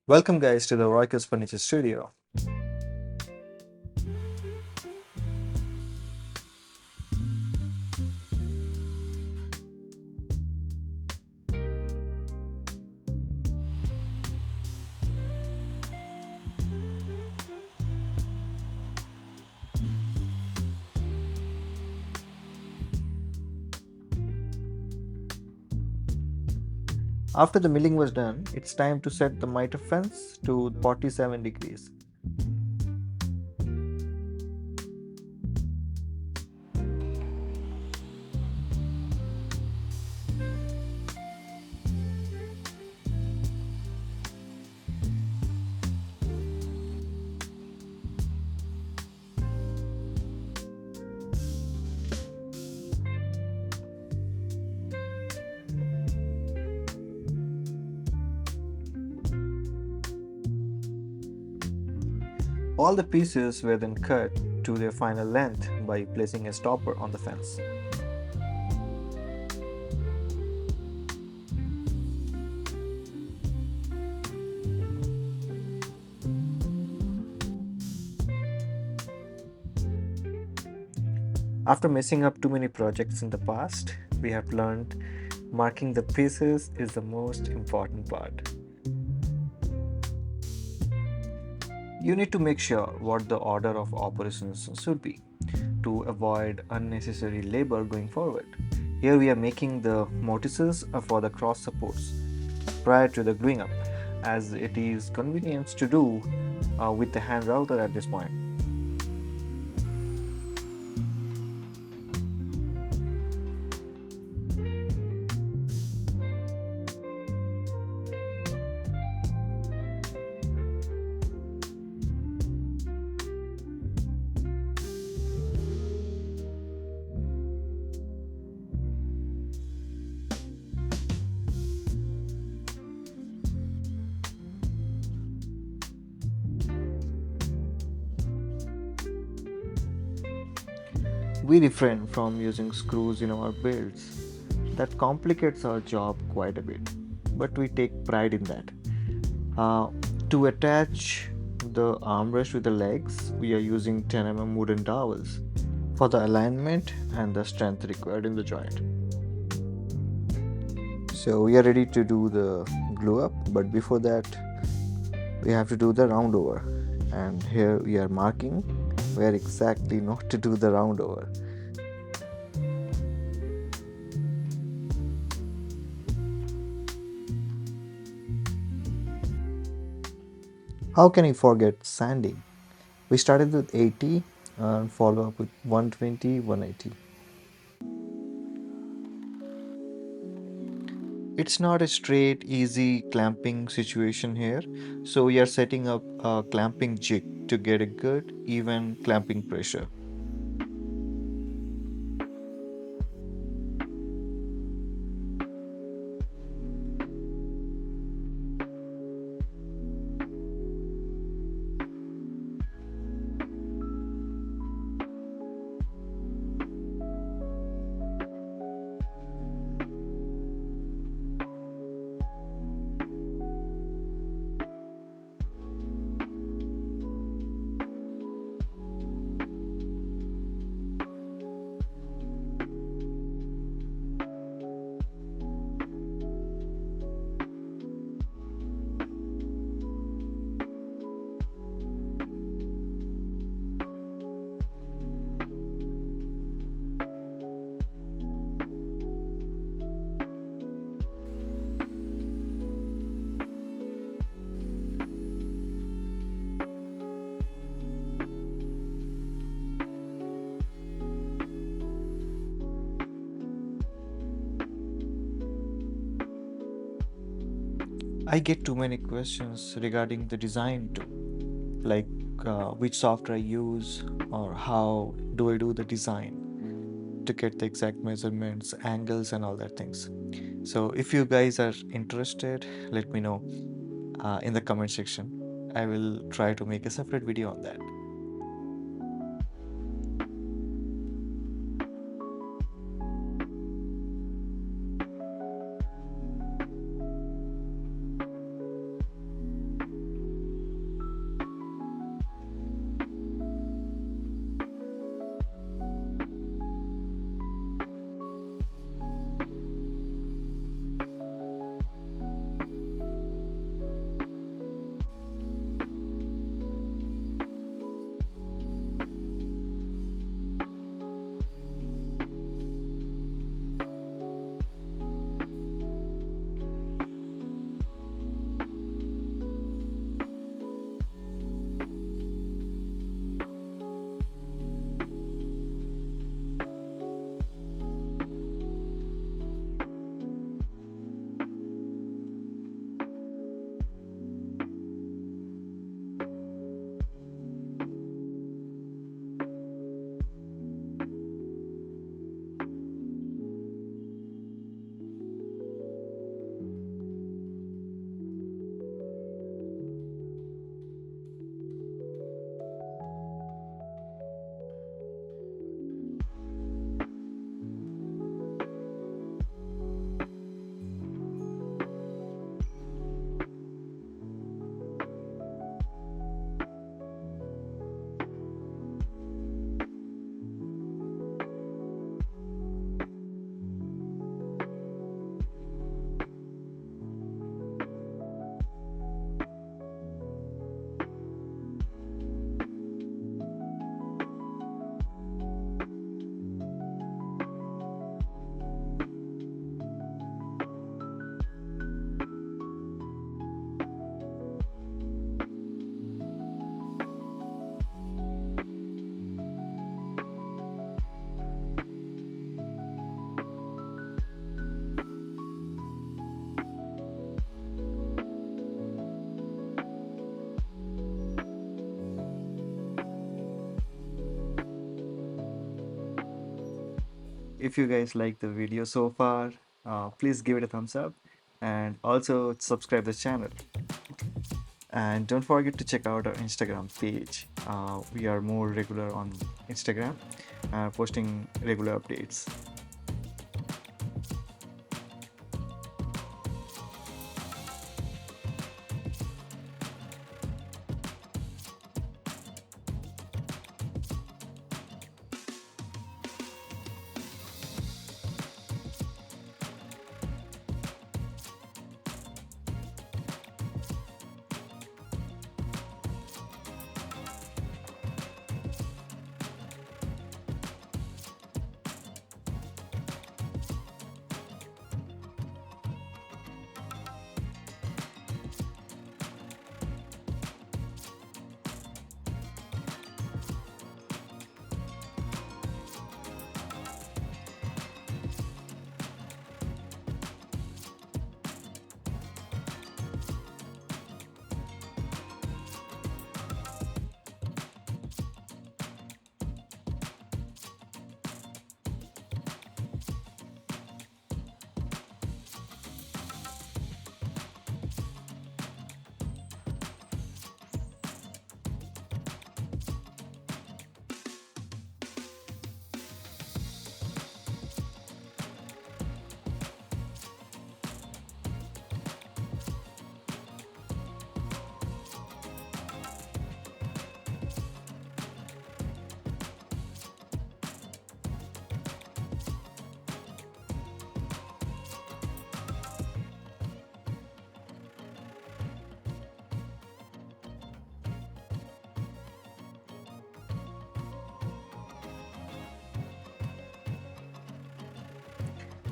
Welcome guys to the Roycus Studio. After the milling was done, it's time to set the miter fence to 47 degrees. All the pieces were then cut to their final length by placing a stopper on the fence. After messing up too many projects in the past, we have learned marking the pieces is the most important part. You need to make sure what the order of operations should be to avoid unnecessary labor going forward. Here we are making the mortises for the cross supports prior to the gluing up, as it is convenient to do with the hand router at this point. We refrain from using screws in our builds. That complicates our job quite a bit, but we take pride in that. Uh, to attach the armrest with the legs, we are using 10 wooden dowels for the alignment and the strength required in the joint. So we are ready to do the glue up, but before that, we have to do the round over. And here we are marking where exactly not to do the round over. How can you forget sanding? We started with 80 and follow up with 120, 180. It's not a straight, easy clamping situation here. So we are setting up a clamping jig to get a good, even clamping pressure. I get too many questions regarding the design too, like which software I use or how do I do the design to get the exact measurements, angles, and all that things. So if you guys are interested, let me know in the comment section. I will try to make a separate video on that. if you guys like the video so far, please give it a thumbs up and also subscribe the channel. And don't forget to check out our Instagram page. We are more regular on Instagram, posting regular updates.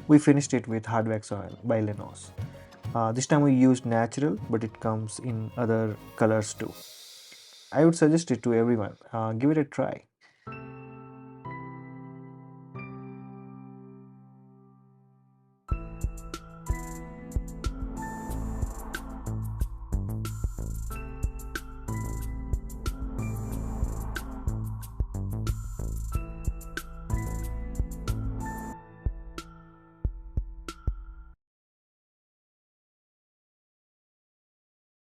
We finished it with hard wax oil by Lenos. This time we used natural, but it comes in other colors too. I would suggest it to everyone. Give it a try.